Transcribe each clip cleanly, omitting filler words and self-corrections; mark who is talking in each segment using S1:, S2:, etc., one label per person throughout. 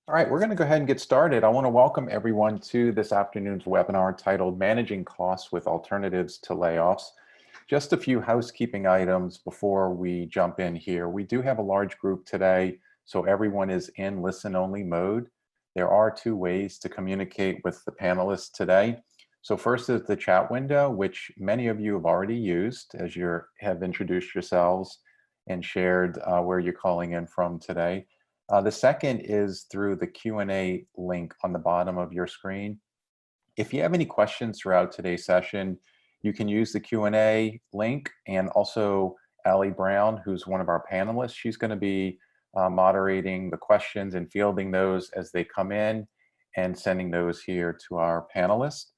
S1: All right, we're going to go ahead and get started. I want to welcome everyone to this afternoon's webinar titled Managing Costs with Alternatives to Layoffs. Just a few housekeeping items before we jump in here. We do have a large group today, so everyone is in listen-only mode. There are two ways to communicate with the panelists today. So first is the chat window, which many of you have already used as you have introduced yourselves and shared where you're calling in from today. The second is through the Q&A link on the bottom of your screen. If you have any questions throughout today's session, you can use the Q&A link, and also Allie Brown, who's one of our panelists, she's going to be moderating the questions and fielding those as they come in and sending those here to our panelists.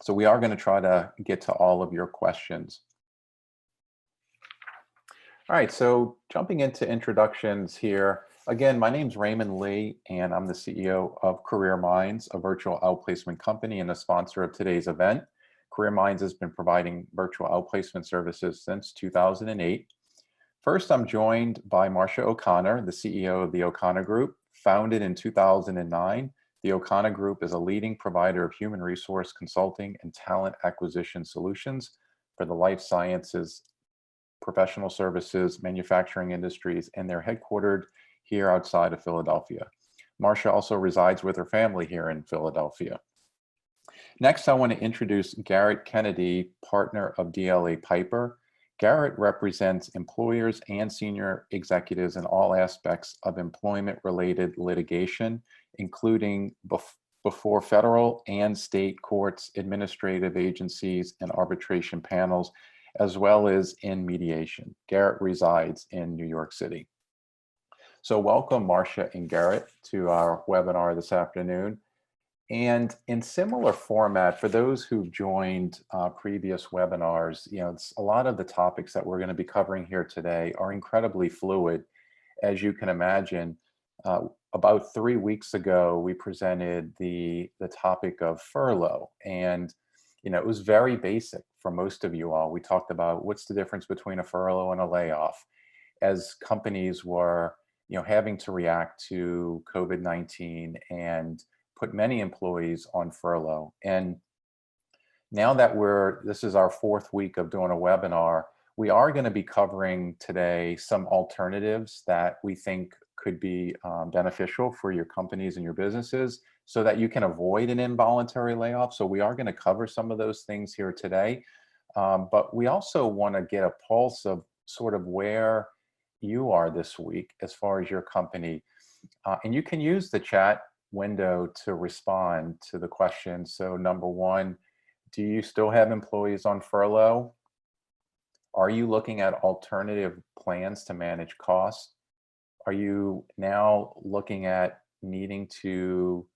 S1: So we are going to try to get to all of your questions. All right, so jumping into introductions here. Again, my name's Raymond Lee, and I'm the CEO of Career Minds, a virtual outplacement company and a sponsor of today's event. Career Minds has been providing virtual outplacement services since 2008. First, I'm joined by Marcia O'Connor, the CEO of the O'Connor Group. Founded in 2009, the O'Connor Group is a leading provider of human resource consulting and talent acquisition solutions for the life sciences, professional services, manufacturing industries, and they're headquartered here outside of Philadelphia. Marcia also resides with her family here in Philadelphia. Next, I want to introduce Garrett Kennedy, partner of DLA Piper. Garrett represents employers and senior executives in all aspects of employment-related litigation, including before federal and state courts, administrative agencies, and arbitration panels, as well as in mediation. Garrett resides in New York City. So welcome, Marcia and Garrett, to our webinar this afternoon. And in similar format, for those who've joined previous webinars, a lot of the topics that we're going to be covering here today are incredibly fluid. As you can imagine, about 3 weeks ago, we presented the topic of furlough, and it was very basic for most of you all. We talked about what's the difference between a furlough and a layoff, as companies were having to react to COVID-19 and put many employees on furlough. And now that this is our 4th week of doing a webinar, we are going to be covering today some alternatives that we think could be beneficial for your companies and your businesses so that you can avoid an involuntary layoff. So we are going to cover some of those things here today. But we also want to get a pulse of sort of where you are this week as far as your company. And you can use the chat window to respond to the question. So number one, do you still have employees on furlough? Are you looking at alternative plans to manage costs? Are you now looking at needing to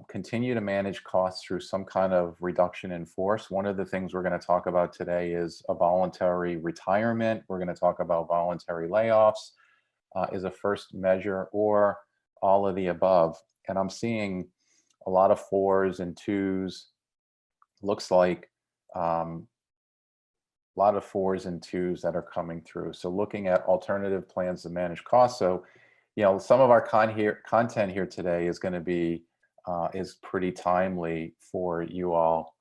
S1: continue to manage costs through some kind of reduction in force? One of the things we're going to talk about today is a voluntary retirement. We're going to talk about voluntary layoffs as a first measure, or all of the above. And I'm seeing a lot of 4s and 2s. Looks like a lot of 4s and 2s that are coming through. So looking at alternative plans to manage costs. So, some of our content here today is going to be is pretty timely for you all.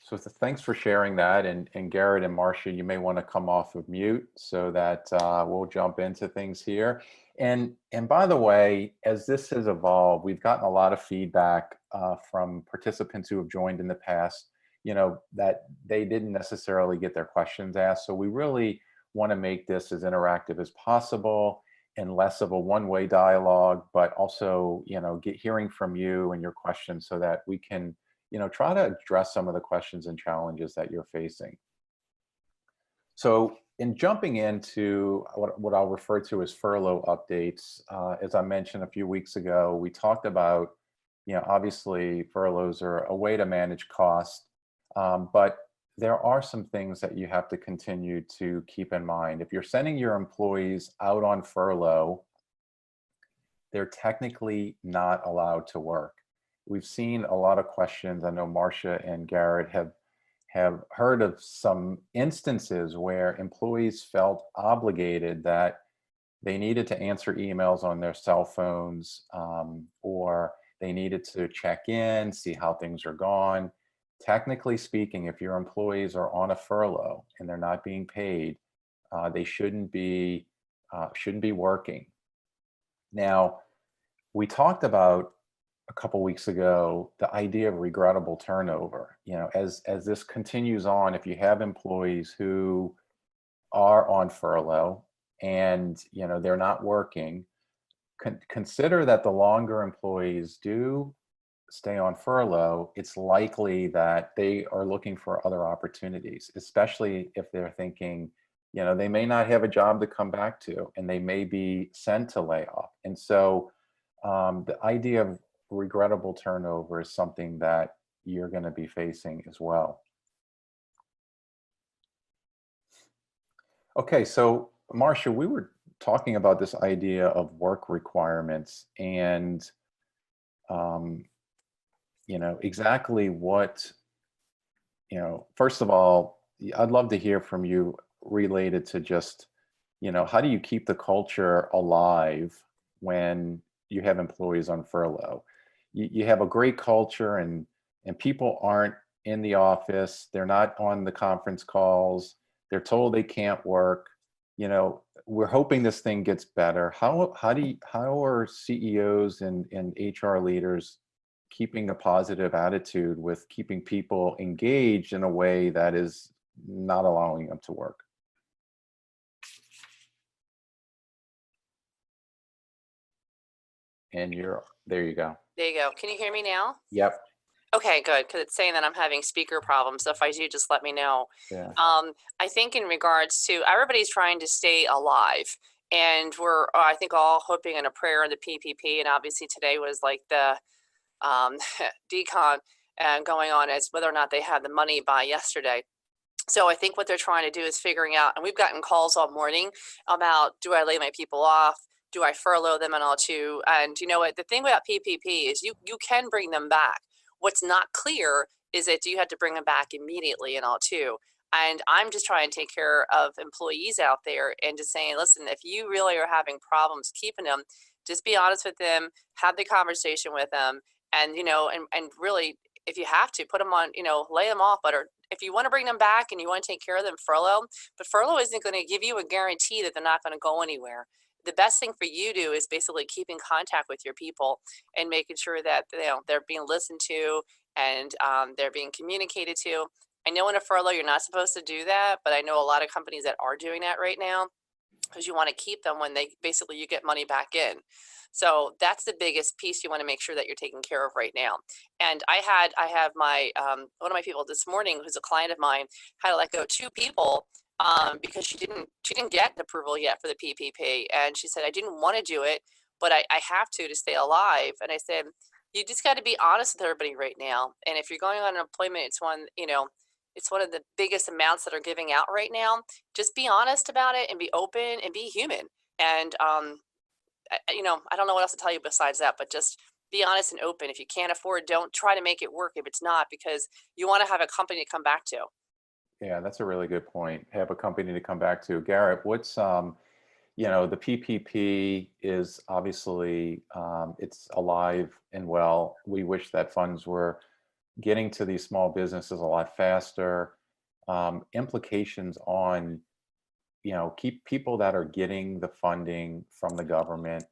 S1: So thanks for sharing that. And Garrett and Marcia, you may want to come off of mute so that we'll jump into things here. And by the way, as this has evolved, we've gotten a lot of feedback from participants who have joined in the past, that they didn't necessarily get their questions asked. So we really want to make this as interactive as possible and less of a one-way dialogue, but also, hearing from you and your questions so that we can, try to address some of the questions and challenges that you're facing. So in jumping into what I'll refer to as furlough updates, as I mentioned a few weeks ago, we talked about, obviously furloughs are a way to manage costs, but there are some things that you have to continue to keep in mind. If you're sending your employees out on furlough, they're technically not allowed to work. We've seen a lot of questions. I know Marcia and Garrett have heard of some instances where employees felt obligated that they needed to answer emails on their cell phones, or they needed to check in, see how things are gone. Technically speaking, if your employees are on a furlough and they're not being paid, they shouldn't be working. Now, we talked about a couple weeks ago the idea of regrettable turnover. As this continues on, if you have employees who are on furlough and they're not working, consider that the longer employees do stay on furlough, it's likely that they are looking for other opportunities, especially if they're thinking, they may not have a job to come back to and they may be sent to layoff. And so the idea of regrettable turnover is something that you're going to be facing as well. Okay, so Marcia, we were talking about this idea of work requirements and um, exactly what, first of all, I'd love to hear from you related to just, how do you keep the culture alive when you have employees on furlough? You have a great culture and people aren't in the office, they're not on the conference calls, they're told they can't work. We're hoping this thing gets better. How are CEOs and HR leaders keeping a positive attitude with keeping people engaged in a way that is not allowing them to work? And there you go.
S2: There you go. Can you hear me now?
S1: Yep.
S2: Okay, good, because it's saying that I'm having speaker problems. So if I do, just let me know.
S1: Yeah.
S2: I think in regards to everybody's trying to stay alive, and we're I think all hoping in a prayer in the PPP, and obviously today was like the decon going on as whether or not they had the money by yesterday. So I think what they're trying to do is figuring out, and we've gotten calls all morning about, do I lay my people off? Do I furlough them and all too? And you know what? The thing about PPP is you can bring them back. What's not clear is that do you have to bring them back immediately and all too? And I'm just trying to take care of employees out there and just saying, listen, if you really are having problems keeping them, just be honest with them, have the conversation with them, and and really, if you have to put them on, lay them off, but or if you want to bring them back and you want to take care of them, furlough. But furlough isn't going to give you a guarantee that they're not going to go anywhere. The best thing for you to do is basically keep in contact with your people and making sure that they're being listened to and they're being communicated to. I know in a furlough you're not supposed to do that, but I know a lot of companies that are doing that right now because you want to keep them when they basically you get money back in. So that's the biggest piece you want to make sure that you're taking care of right now. And I have my one of my people this morning who's a client of mine had to let go two people because she didn't get an approval yet for the PPP, and she said I didn't want to do it, but I have to stay alive. And I said you just got to be honest with everybody right now. And if you're going on unemployment, it's one of the biggest amounts that are giving out right now. Just be honest about it and be open and be human. And I don't know what else to tell you besides that, but just be honest and open. If you can't afford, don't try to make it work if it's not, because you want to have a company to come back to.
S1: Yeah, that's a really good point. Have a company to come back to. Garrett, the PPP is obviously, it's alive and well. We wish that funds were getting to these small businesses a lot faster. Implications on, keep people that are getting the funding from the government.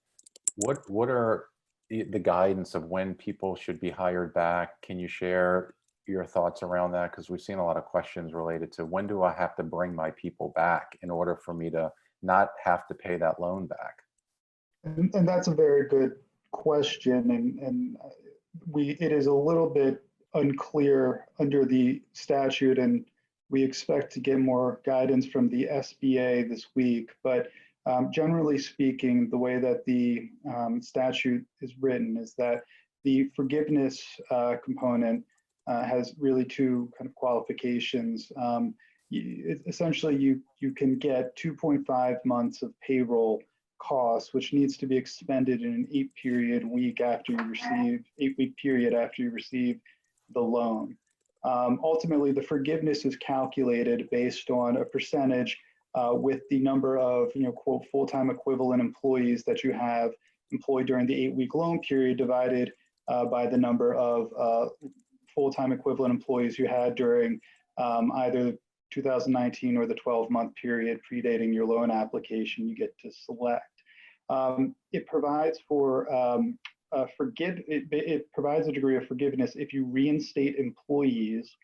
S1: What are the guidance of when people should be hired back? Can you share your thoughts around that? Because we've seen a lot of questions related to when do I have to bring my people back in order for me to not have to pay that loan back?
S3: And that's a very good question, and it is a little bit unclear under the statute, and we expect to get more guidance from the SBA this week. But generally speaking, the way that the statute is written is that the forgiveness component has really two kind of qualifications. Essentially, you can get 2.5 months of payroll costs, which needs to be expended in an 8-week period after you receive the loan. Ultimately, the forgiveness is calculated based on a percentage with the number of, quote, full-time equivalent employees that you have employed during the 8-week loan period divided by the number of full-time equivalent employees you had during either 2019 or the 12-month period predating your loan application you get to select. It provides for it provides a degree of forgiveness if you reinstate employees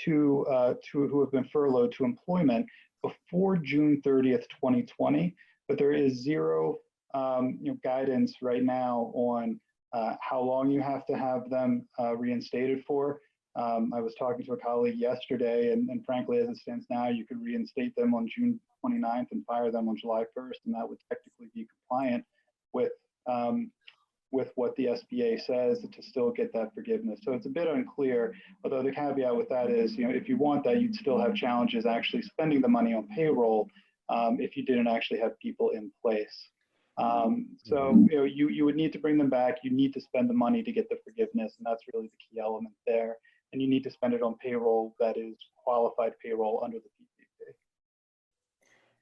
S3: who have been furloughed to employment before June 30th, 2020, but there is zero guidance right now on how long you have to have them reinstated for. I was talking to a colleague yesterday, and frankly, as it stands now, you could reinstate them on June 29th and fire them on July 1st, and that would technically be compliant with what the SBA says to still get that forgiveness. So it's a bit unclear, although the caveat with that is, if you want that, you'd still have challenges actually spending the money on payroll if you didn't actually have people in place. So you would need to bring them back. You need to spend the money to get the forgiveness, and that's really the key element there. And you need to spend it on payroll that is qualified payroll under the PPP.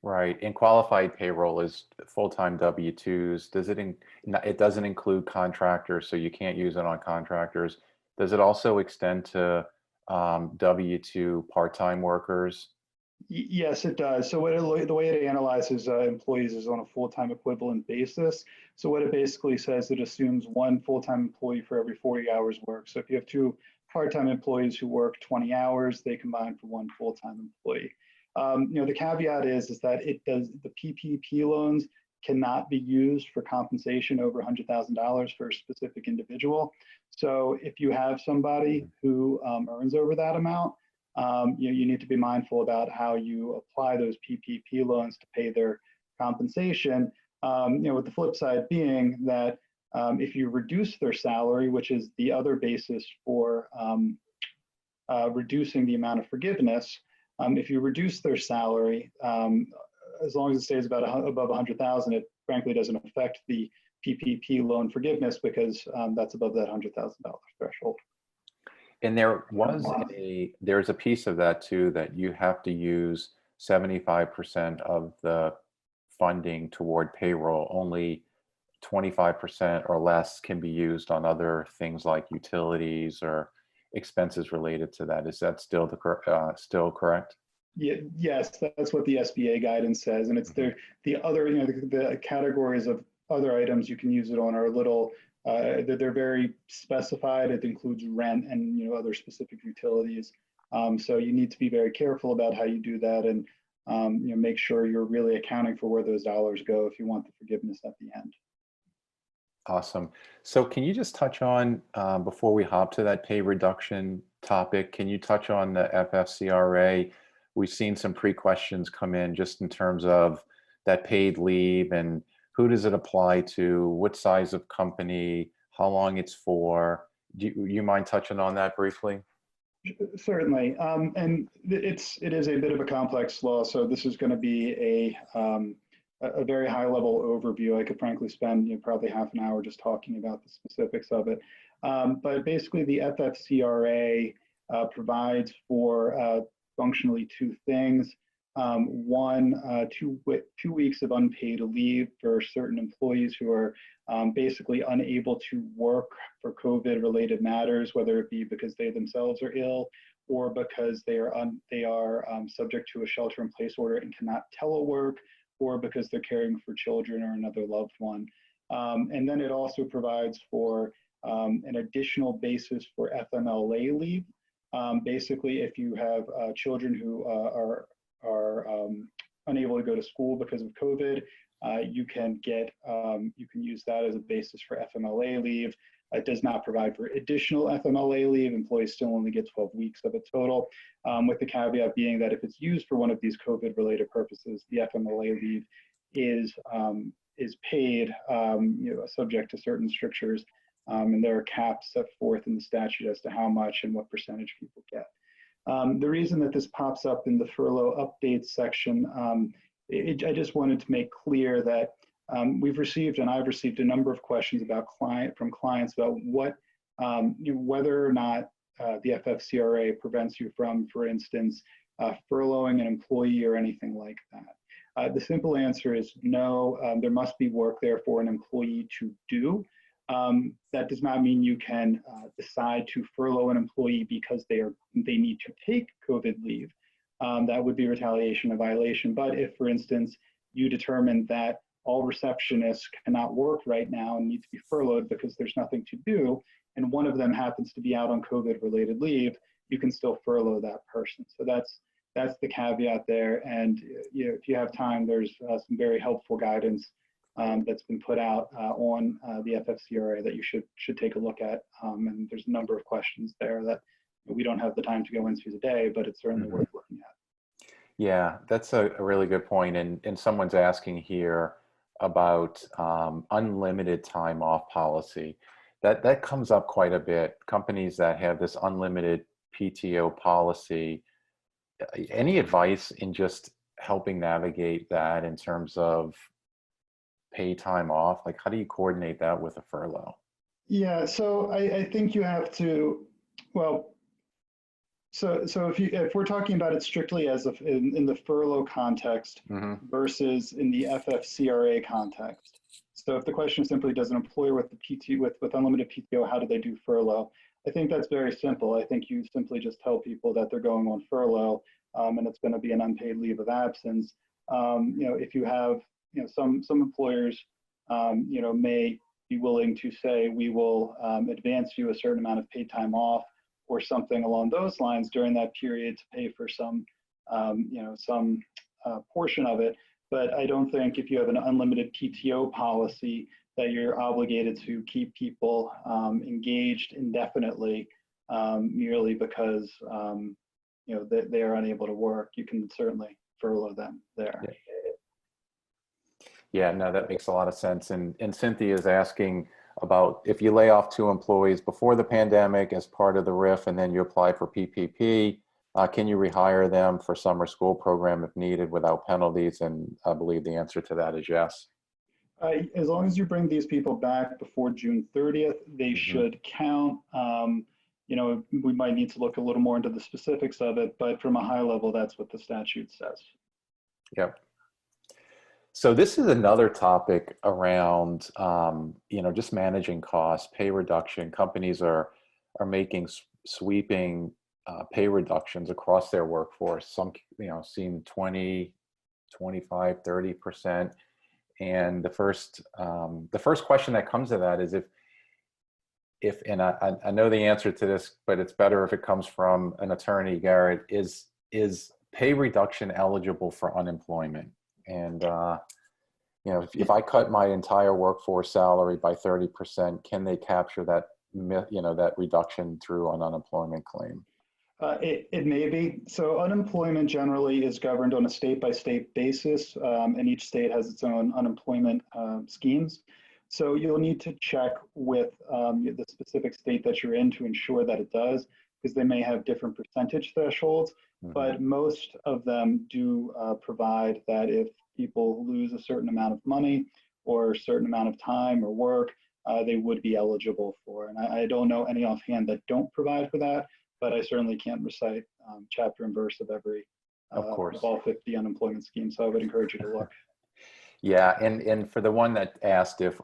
S1: Right, and qualified payroll is full-time W-2s. It doesn't include contractors, so you can't use it on contractors. Does it also extend to W-2 part-time workers?
S3: Yes, it does. So the way it analyzes employees is on a full-time equivalent basis. So what it basically says, it assumes one full-time employee for every 40 hours work. So if you have two part-time employees who work 20 hours, they combine for one full-time employee. The caveat is that the PPP loans cannot be used for compensation over $100,000 for a specific individual. So if you have somebody who earns over that amount, you need to be mindful about how you apply those PPP loans to pay their compensation. With the flip side being that if you reduce their salary, which is the other basis for reducing the amount of forgiveness, if you reduce their salary, as long as it stays above 100,000, it frankly doesn't affect the PPP loan forgiveness because that's above that $100,000 threshold.
S1: And there's a piece of that too, that you have to use 75% of the funding toward payroll. Only 25% or less can be used on other things like utilities or expenses related to that. Is that still still correct?
S3: Yeah, yes, that's what the SBA guidance says, and it's the other, the categories of other items you can use it on are a little. They're very specified. It includes rent and other specific utilities. So you need to be very careful about how you do that, and make sure you're really accounting for where those dollars go if you want the forgiveness at the end.
S1: Awesome. So can you just touch on, before we hop to that pay reduction topic, can you touch on the FFCRA? We've seen some pre-questions come in just in terms of that paid leave and who does it apply to, what size of company, how long it's for. Do you mind touching on that briefly?
S3: Certainly. And it is a bit of a complex law, so this is going to be a very high-level overview. I could frankly spend probably half an hour just talking about the specifics of it. But basically, the FFCRA provides for functionally two things. One, 2 weeks of unpaid leave for certain employees who are basically unable to work for COVID-related matters, whether it be because they themselves are ill or because they are subject to a shelter-in-place order and cannot telework, or because they're caring for children or another loved one. And then it also provides for an additional basis for FMLA leave. Basically, if you have children who are unable to go to school because of COVID, you can use that as a basis for FMLA leave. It does not provide for additional FMLA leave. Employees still only get 12 weeks of it total, with the caveat being that if it's used for one of these COVID-related purposes, the FMLA leave is paid, subject to certain strictures, and there are caps set forth in the statute as to how much and what percentage people get. The reason that this pops up in the furlough updates section, I just wanted to make clear that I've received a number of questions from clients about what, whether or not the FFCRA prevents you from, for instance, furloughing an employee or anything like that. The simple answer is no. There must be work there for an employee to do. That does not mean you can decide to furlough an employee because they need to take COVID leave. That would be retaliation, a violation. But if, for instance, you determine that all receptionists cannot work right now and need to be furloughed because there's nothing to do, and one of them happens to be out on COVID-related leave, you can still furlough that person. So that's the caveat there. And if you have time, there's some very helpful guidance that's been put out on the FFCRA that you should take a look at. And there's a number of questions there that we don't have the time to go into today, but it's certainly worth looking at.
S1: Yeah, that's a really good point. And someone's asking here about unlimited time off policy. That comes up quite a bit. Companies that have this unlimited PTO policy, any advice in just helping navigate that in terms of pay time off? Like, how do you coordinate that with a furlough?
S3: Yeah, so I think you have to, well, so if we're talking about it strictly as in the furlough context versus in the FFCRA context. So if the question is simply, does an employer with unlimited PTO, how do they do furlough? I think that's very simple. I think you simply just tell people that they're going on furlough, and it's going to be an unpaid leave of absence. If you have, some employers, may be willing to say, we will advance you a certain amount of paid time off or something along those lines during that period to pay for some portion of it. But I don't think if you have an unlimited PTO policy that you're obligated to keep people engaged indefinitely merely because they are unable to work. You can certainly furlough them there.
S1: Yeah, no, that makes a lot of sense. And Cynthia is asking about if you lay off 2 employees before the pandemic as part of the RIF, and then you apply for PPP, can you rehire them for summer school program if needed without penalties? And I believe the answer to that is yes.
S3: As long as you bring these people back before June 30th, they should count. We might need to look a little more into the specifics of it, but from a high level, that's what the statute says.
S1: Yep. So this is another topic around, just managing costs, pay reduction. Companies are making sweeping pay reductions across their workforce. Some, seeing 20, 25, 30%. And the first question that comes to that is and I know the answer to this, but it's better if it comes from an attorney, Garrett, is pay reduction eligible for unemployment? And, if I cut my entire workforce salary by 30%, can they capture that, that reduction through an unemployment claim?
S3: It may be. So unemployment generally is governed on a state-by-state basis, and each state has its own unemployment schemes. So you'll need to check with the specific state that you're in to ensure that it does, because they may have different percentage thresholds. But most of them do provide that if people lose a certain amount of money or a certain amount of time or work, they would be eligible for. And I don't know any offhand that don't provide for that, but I certainly can't recite chapter and verse of every
S1: of course.
S3: Of all 50 unemployment schemes. So I would encourage you to look.
S1: Yeah, and for the one that asked if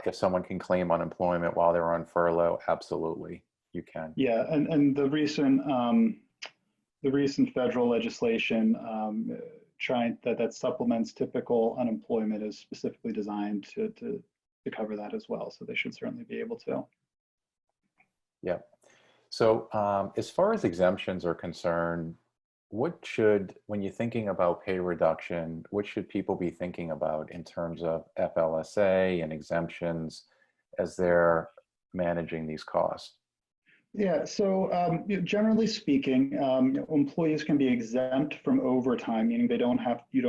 S1: if someone can claim unemployment while they're on furlough, absolutely, you can.
S3: Yeah, and the recent federal legislation that supplements typical unemployment is specifically designed to cover that as well. So they should certainly be able to.
S1: Yeah. So as far as exemptions are concerned, when you're thinking about pay reduction, what should people be thinking about in terms of FLSA and exemptions as they're managing these costs?
S3: Yeah, so generally speaking, employees can be exempt from overtime, meaning you don't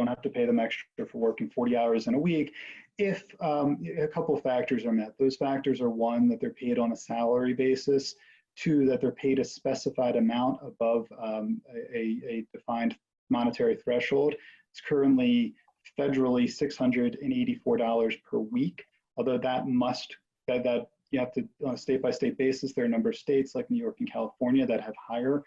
S3: have to pay them extra for working 40 hours in a week if a couple of factors are met. Those factors are: 1, that they're paid on a salary basis; 2, that they're paid a specified amount above a defined monetary threshold. It's currently federally $684 per week, although that you have to, on a state-by-state basis, there are a number of states like New York and California that have higher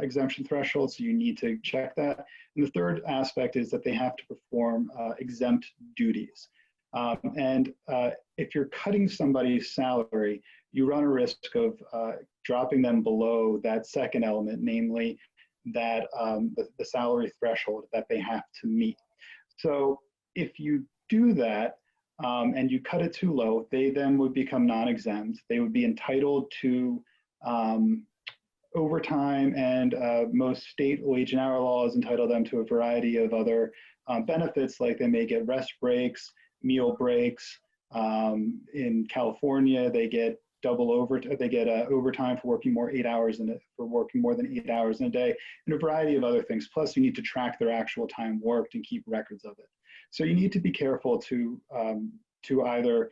S3: exemption thresholds, so you need to check that. And the third aspect is that they have to perform exempt duties. If you're cutting somebody's salary, you run a risk of dropping them below that second element, namely that the salary threshold that they have to meet. So if you do that and you cut it too low, they then would become non-exempt. They would be entitled to overtime, and most state wage and hour laws entitle them to a variety of other benefits, like they may get rest breaks, meal breaks. In California, they get overtime for working more than 8 hours in a day, and a variety of other things. Plus, you need to track their actual time worked and keep records of it. So you need to be careful to either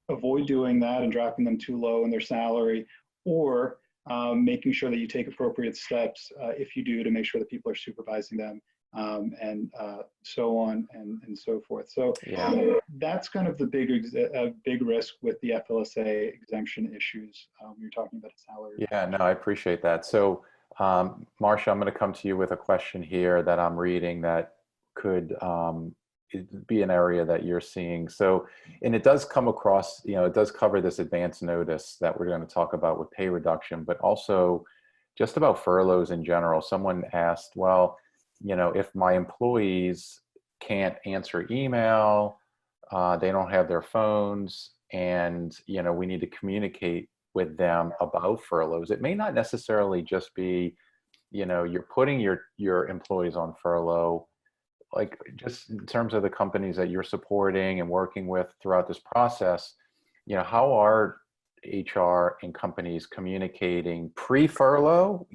S3: avoid doing that and dropping them too low in their salary, or making sure that you take appropriate steps if you do, to make sure that people are supervising them, and so on and so forth. So
S1: Yeah.
S3: that's kind of the big risk with the FLSA exemption issues. You're talking about a salary.
S1: Yeah, no, I appreciate that. So, Marcia, I'm going to come to you with a question here that I'm reading that could be an area that you're seeing. So, and it does come across, it does cover this advance notice that we're going to talk about with pay reduction, but also just about furloughs in general. Someone asked, well, if my employees can't answer email, they don't have their phones, and, we need to communicate with them about furloughs. It may not necessarily just be, you're putting your employees on furlough, like just in terms of the companies that you're supporting and working with throughout this process, how are HR and companies communicating pre-furlough,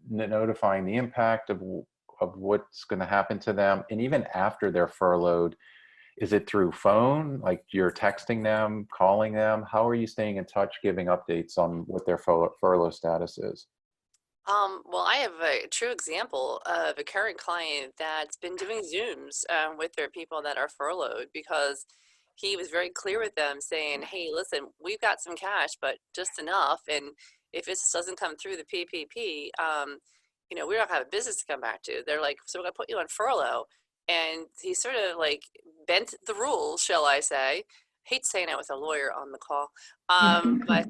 S1: notifying the impact of what's going to happen to them, and even after they're furloughed? Is it through phone, like you're texting them, calling them? How are you staying in touch, giving updates on what their furlough status is?
S2: Well, I have a true example of a current client that's been doing Zooms with their people that are furloughed, because he was very clear with them saying, hey, listen, we've got some cash, but just enough. And if this doesn't come through the PPP, we don't have a business to come back to. They're like, so we're going to put you on furlough. And he sort of like bent the rules, shall I say. Hate saying it with a lawyer on the call. But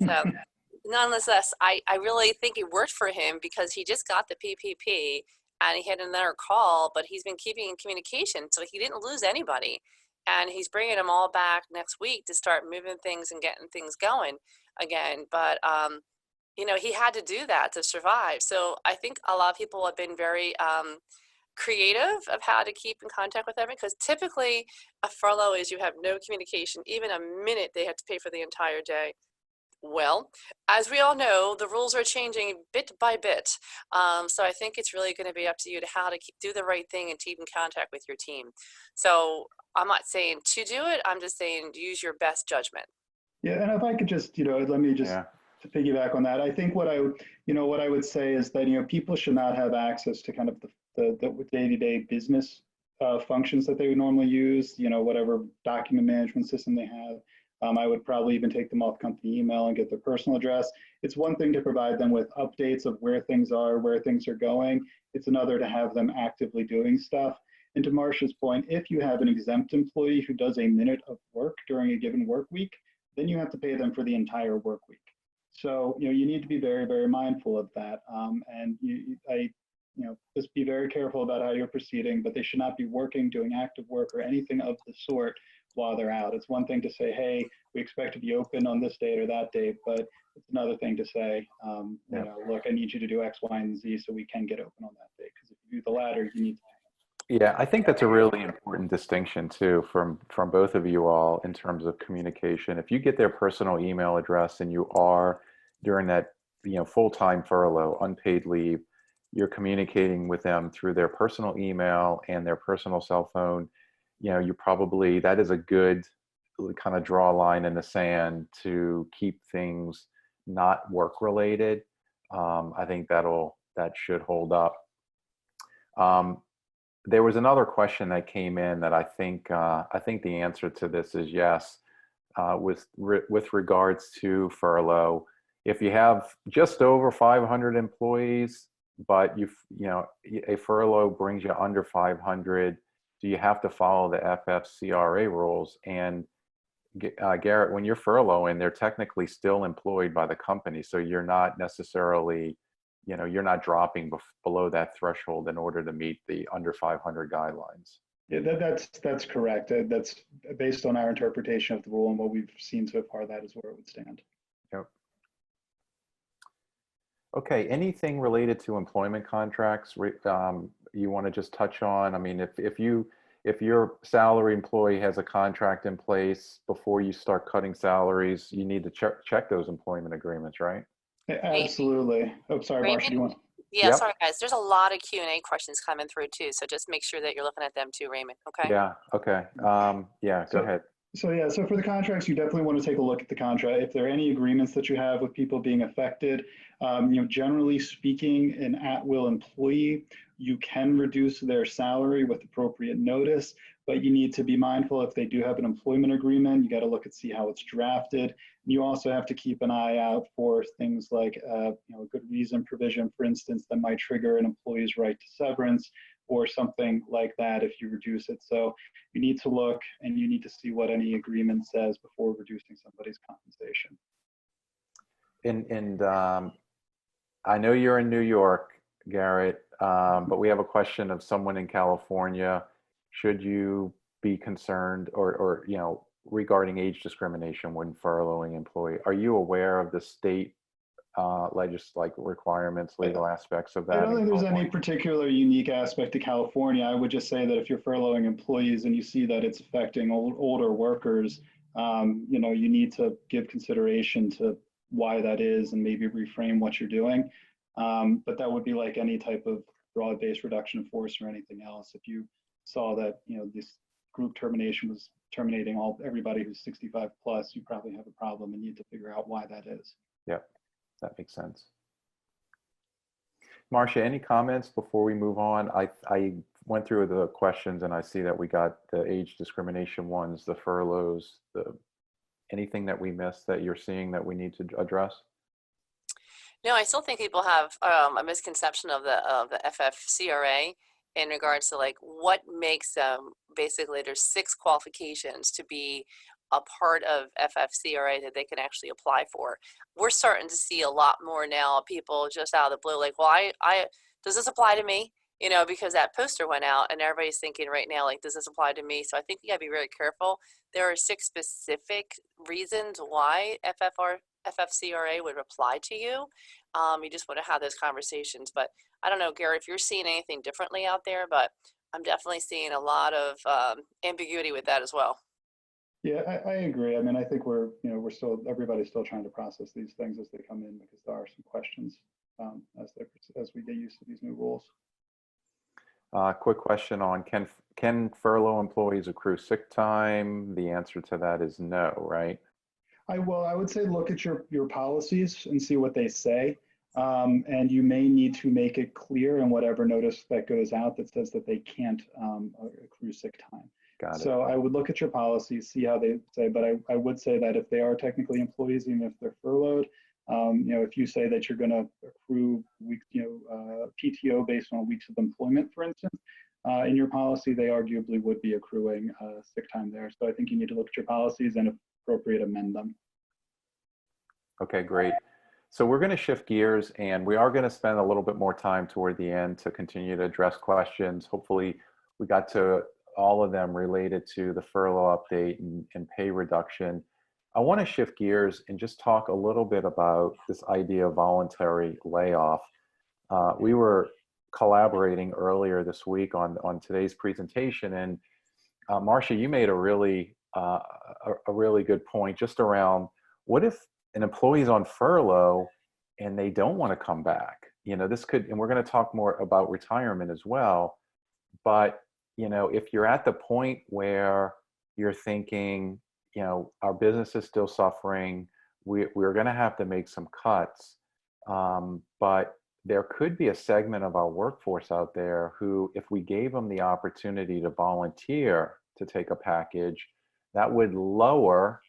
S2: nonetheless, I really think it worked for him, because he just got the PPP and he had another call, but he's been keeping in communication, so he didn't lose anybody. And he's bringing them all back next week to start moving things and getting things going again. But, he had to do that to survive. So I think a lot of people have been very creative of how to keep in contact with everyone, because typically a furlough is you have no communication. Even a minute, they have to pay for the entire day. Well, as we all know, the rules are changing bit by bit. So I think it's really going to be up to you to how to do the right thing and keep in contact with your team. So I'm not saying to do it. I'm just saying use your best judgment.
S3: Yeah, and if I could just, let me just
S1: Yeah.
S3: to piggyback on that. I think what I would say is that, people should not have access to kind of the day-to-day business functions that they would normally use, whatever document management system they have. I would probably even take them off company email and get their personal address. It's one thing to provide them with updates of where things are, where things are going. It's another to have them actively doing stuff. And to Marcia's point, if you have an exempt employee who does a minute of work during a given work week, then you have to pay them for the entire work week. So, you need to be very, very mindful of that. And just be very careful about how you're proceeding, but they should not be doing active work or anything of the sort while they're out. It's one thing to say, hey, we expect to be open on this date or that date, but it's another thing to say, look, I need you to do X, Y, and Z so we can get open on that date. Because if you do the latter, you need to.
S1: Yeah, I think that's a really important distinction too from both of you all in terms of communication. If you get their personal email address and you are during that full-time furlough, unpaid leave, you're communicating with them through their personal email and their personal cell phone, that is a good kind of draw a line in the sand to keep things not work related. I think that should hold up. There was another question that came in that I think the answer to this is yes. with regards to furlough. If you have just over 500 employees, but a furlough brings you under 500, do you have to follow the FFCRA rules? And Garrett, when you're furloughing, they're technically still employed by the company, so you're not necessarily, you're not dropping below that threshold in order to meet the under 500 guidelines.
S3: Yeah, that's correct. That's based on our interpretation of the rule and what we've seen so far. That is where it would stand.
S1: Yep. Okay. Anything related to employment contracts you want to just touch on? I mean, if your salary employee has a contract in place, before you start cutting salaries, you need to check those employment agreements, right?
S3: Absolutely. Oh, sorry, Marcia, do you want?
S2: Yeah,
S1: Yep.
S2: sorry guys. There's a lot of Q&A questions coming through too, so just make sure that you're looking at them too, Raymond. Okay.
S1: Yeah. Okay. Yeah. Go ahead.
S3: So for the contracts, you definitely want to take a look at the contract. If there are any agreements that you have with people being affected, generally speaking, an at-will employee, you can reduce their salary with appropriate notice, but you need to be mindful if they do have an employment agreement, you got to look and see how it's drafted. You also have to keep an eye out for things like a good reason provision, for instance, that might trigger an employee's right to severance or something like that if you reduce it. So you need to look and you need to see what any agreement says before reducing somebody's compensation.
S1: And I know you're in New York, Garrett, but we have a question of someone in California. Should you be concerned or regarding age discrimination when furloughing employee? Are you aware of the state requirements, legal aspects of that?
S3: I don't think there's any particular unique aspect to California. I would just say that if you're furloughing employees and you see that it's affecting older workers, you need to give consideration to why that is and maybe reframe what you're doing. But that would be like any type of broad-based reduction in force or anything else. If you saw that this group termination was terminating everybody who's 65 plus, you probably have a problem and need to figure out why that is.
S1: Yeah. That makes sense. Marcia, any comments before we move on? I went through the questions and I see that we got the age discrimination ones, the furloughs, anything that we missed that you're seeing that we need to address?
S2: No, I still think people have a misconception of the FFCRA in regards to like what makes them, basically there's 6 qualifications to be a part of FFCRA that they can actually apply for. We're starting to see a lot more now, people just out of the blue, like, well, I does this apply to me? Because that poster went out and everybody's thinking right now, like, does this apply to me? So I think you gotta be very careful. There are 6 specific reasons why FFCRA would apply to you. You just want to have those conversations. But I don't know, Gary, if you're seeing anything differently out there, but I'm definitely seeing a lot of ambiguity with that as well.
S3: Yeah, I agree. I mean, I think everybody's still trying to process these things as they come in because there are some questions as we get used to these new rules.
S1: Quick question on can furlough employees accrue sick time? The answer to that is no, right?
S3: I would say look at your policies and see what they say. And you may need to make it clear in whatever notice that goes out that says that they can't accrue sick time.
S1: Got it.
S3: So I would look at your policies, see how they say, but I would say that if they are technically employees, even if they're furloughed, if you say that you're going to accrue PTO based on weeks of employment, for instance, in your policy, they arguably would be accruing sick time there. So I think you need to look at your policies and if appropriate, amend them.
S1: Okay, great. So we're going to shift gears and we are going to spend a little bit more time toward the end to continue to address questions. Hopefully we got to all of them related to the furlough update and pay reduction. I want to shift gears and just talk a little bit about this idea of voluntary layoff. We were collaborating earlier this week on today's presentation, and Marcia, you made a really good point just around what if an employee's on furlough and they don't want to come back? This could, and we're going to talk more about retirement as well, but if you're at the point where you're thinking, our business is still suffering, we're going to have to make some cuts, but there could be a segment of our workforce out there who, if we gave them the opportunity to volunteer to take a package, that would lower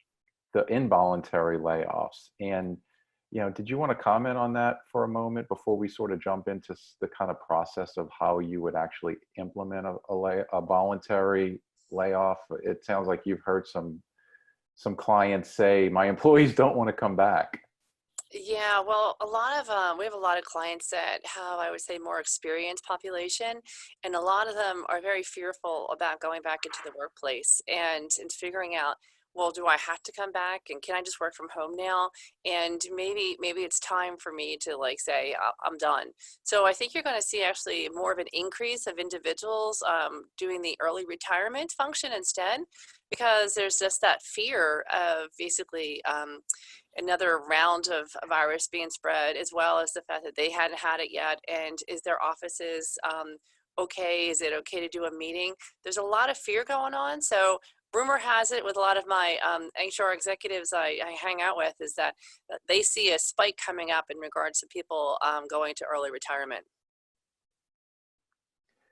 S1: the involuntary layoffs. And, did you want to comment on that for a moment before we sort of jump into the kind of process of how you would actually implement a voluntary layoff? It sounds like you've heard some clients say, my employees don't want to come back.
S2: Yeah, well, we have a lot of clients that have, I would say, more experienced population, and a lot of them are very fearful about going back into the workplace and figuring out, well, do I have to come back, and can I just work from home now? And maybe it's time for me to like say I'm done. So I think you're going to see actually more of an increase of individuals doing the early retirement function instead, because there's just that fear of basically. Another round of virus being spread, as well as the fact that they hadn't had it yet. And is their offices okay? Is it okay to do a meeting? There's a lot of fear going on. So rumor has it with a lot of my HR executives I hang out with is that they see a spike coming up in regards to people going to early retirement.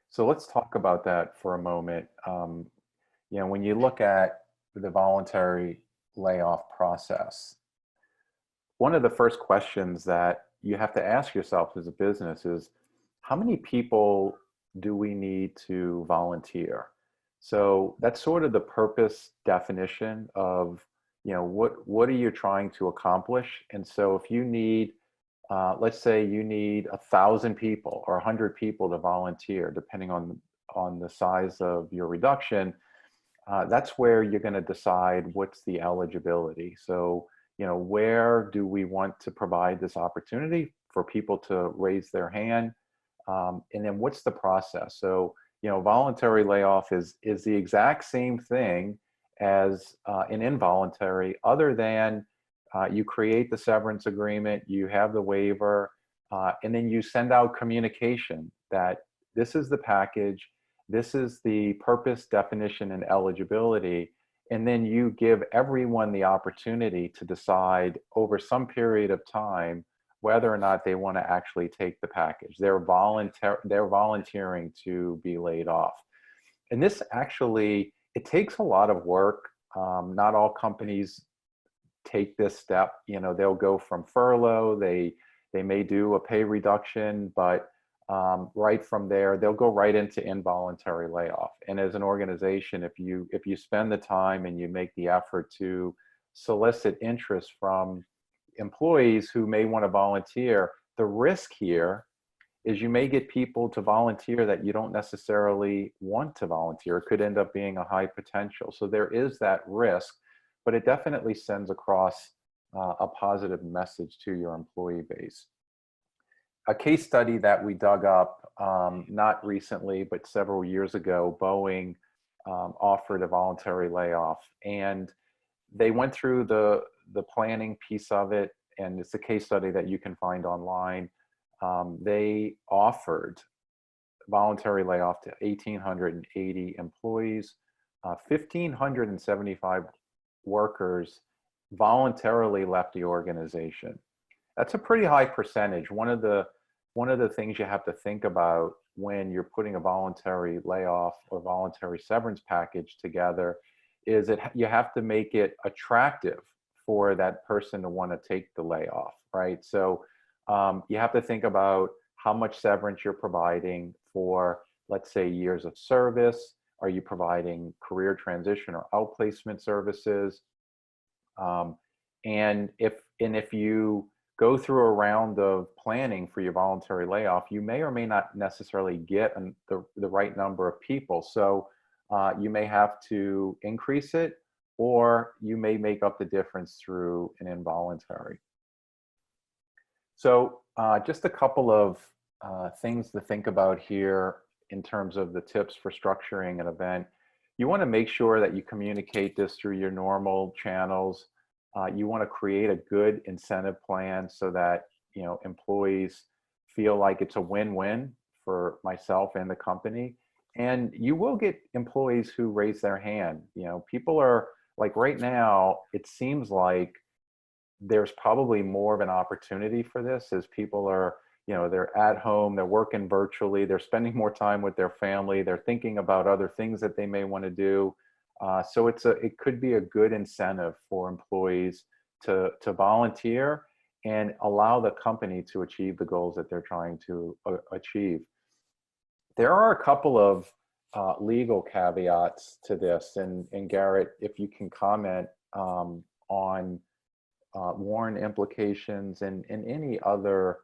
S1: So let's talk about that for a moment. When you look at the voluntary layoff process, one of the first questions that you have to ask yourself as a business is, how many people do we need to volunteer? So that's sort of the purpose definition of, what are you trying to accomplish? And so if you need, let's say you need 1,000 people or 100 people to volunteer, depending on the size of your reduction, that's where you're going to decide what's the eligibility. So, where do we want to provide this opportunity for people to raise their hand? And then what's the process? So, voluntary layoff is the exact same thing as an involuntary, other than you create the severance agreement, you have the waiver, and then you send out communication that this is the package, this is the purpose, definition, and eligibility. And then you give everyone the opportunity to decide over some period of time whether or not they want to actually take the package. They're volunteering to be laid off. And this actually, it takes a lot of work. Not all companies take this step. They'll go from furlough, they may do a pay reduction, but right from there, they'll go right into involuntary layoff. And as an organization, if you spend the time and you make the effort to solicit interest from employees who may want to volunteer, the risk here is you may get people to volunteer that you don't necessarily want to volunteer. It could end up being a high potential. So there is that risk, but it definitely sends across a positive message to your employee base. A case study that we dug up, not recently, but several years ago, Boeing offered a voluntary layoff, and they went through the planning piece of it, and it's a case study that you can find online. They offered voluntary layoff to 1,880 employees. 1,575 workers voluntarily left the organization. That's a pretty high percentage. One of the things you have to think about when you're putting a voluntary layoff or voluntary severance package together is that you have to make it attractive for that person to want to take the layoff, right? So you have to think about how much severance you're providing for, let's say, years of service. Are you providing career transition or outplacement services? And if you go through a round of planning for your voluntary layoff, you may or may not necessarily get the right number of people. So you may have to increase it, or you may make up the difference through an involuntary. So just a couple of things to think about here in terms of the tips for structuring an event. You want to make sure that you communicate this through your normal channels. You want to create a good incentive plan so that employees feel like it's a win-win for myself and the company. And you will get employees who raise their hand. People are like, right now, it seems like there's probably more of an opportunity for this as people are, they're at home, they're working virtually, they're spending more time with their family, they're thinking about other things that they may want to do. So it could be a good incentive for employees to volunteer and allow the company to achieve the goals that they're trying to achieve. There are a couple of legal caveats to this, and Garrett, if you can comment on WARN implications and any other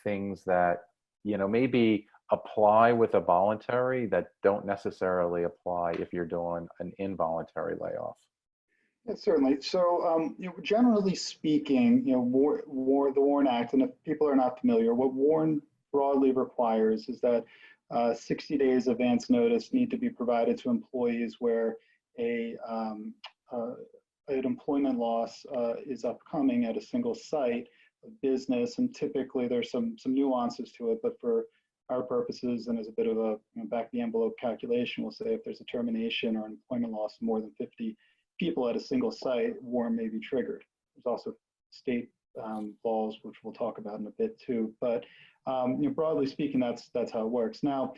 S1: things that maybe apply with a voluntary that don't necessarily apply if you're doing an involuntary layoff.
S3: Yeah, certainly. So, generally speaking, the WARN Act, and if people are not familiar, what WARN broadly requires is that 60 days advance notice need to be provided to employees where an employment loss is upcoming at a single site of business, and typically there's some nuances to it, but for our purposes and as a bit of a back the envelope calculation, we'll say if there's a termination or an employment loss of more than 50 people at a single site, WARN may be triggered. There's also state laws, which we'll talk about in a bit too. But broadly speaking, that's how it works. Now,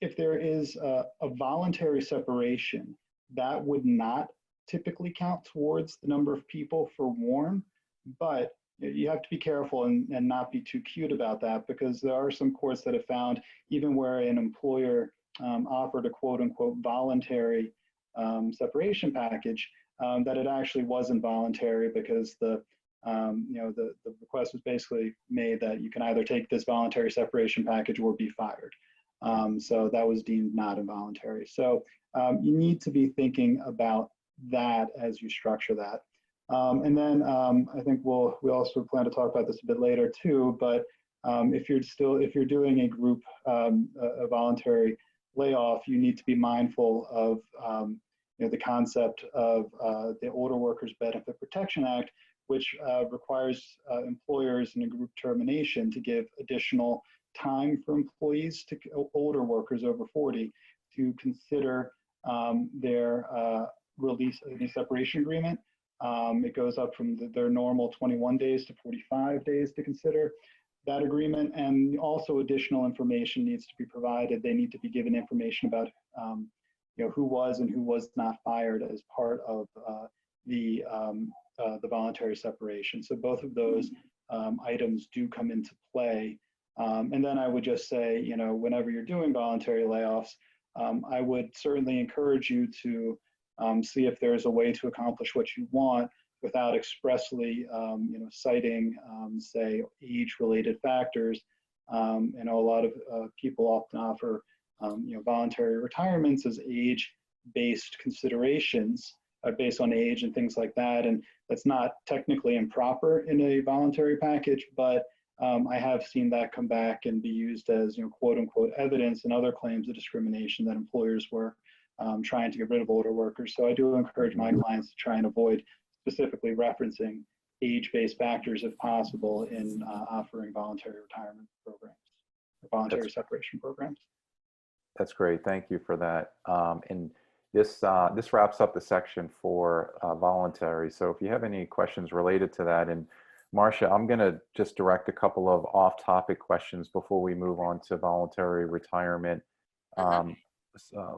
S3: if there is a voluntary separation, that would not typically count towards the number of people for WARN, but you have to be careful and not be too cute about that, because there are some courts that have found even where an employer offered a quote unquote voluntary separation package, that it actually wasn't voluntary, because the request was basically made that you can either take this voluntary separation package or be fired. So that was deemed not involuntary. So you need to be thinking about that as you structure that. And then I think we also plan to talk about this a bit later too, but if you're doing a group, a voluntary layoff, you need to be mindful of the concept of the Older Workers Benefit Protection Act, which requires employers in a group termination to give additional time for employees, older workers over 40, to consider their release of the separation agreement. It goes up from their normal 21 days to 45 days to consider that agreement, and also additional information needs to be provided. They need to be given information about who was and who was not fired as part of the voluntary separation. So both of those items do come into play. And then I would just say, whenever you're doing voluntary layoffs, I would certainly encourage you to see if there's a way to accomplish what you want without expressly, citing, say, age-related factors. A lot of people often offer, voluntary retirements as age-based considerations, based on age and things like that. And that's not technically improper in a voluntary package, but I have seen that come back and be used as, quote unquote, evidence in other claims of discrimination that employers were trying to get rid of older workers. So I do encourage my clients to try and avoid specifically referencing age-based factors if possible in offering voluntary retirement programs, or voluntary separation programs.
S1: That's great. Thank you for that. And this wraps up the section for voluntary. So if you have any questions related to that, and Marcia, I'm going to just direct a couple of off-topic questions before we move on to voluntary retirement.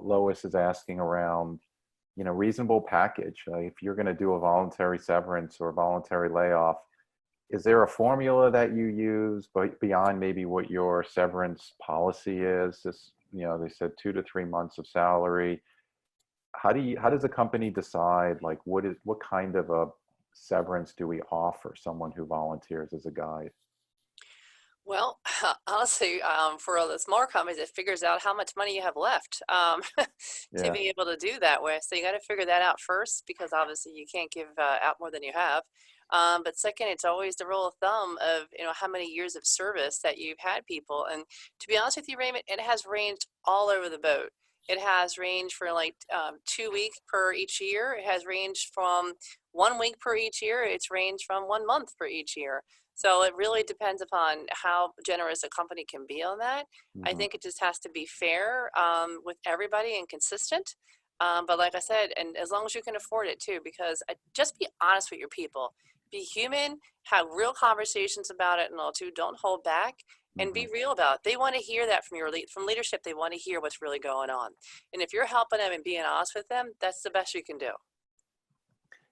S1: Lois is asking around, reasonable package. If you're going to do a voluntary severance or voluntary layoff, is there a formula that you use, but beyond maybe what your severance policy is? This, they said 2 to 3 months of salary. How does the company decide, like, what kind of a severance do we offer someone who volunteers as a guide?
S2: Well, honestly, for the smaller companies, it figures out how much money you have left to be able to do that with. So you got to figure that out first, because obviously you can't give out more than you have. But second, it's always the rule of thumb of how many years of service that you've had people. And to be honest with you, Raymond, it has ranged all over the boat. It has ranged for like 2 weeks per each year. It has ranged from 1 week per each year. It's ranged from 1 month per each year. So it really depends upon how generous a company can be on that. I think it just has to be fair with everybody and consistent. But like I said, and as long as you can afford it too, because just be honest with your people. Be human, have real conversations about it and all too. Don't hold back. and be
S1: Mhm.
S2: real about it. They want to hear that from from leadership. They want to hear what's really going on. And if you're helping them and being honest with them, that's the best you can do.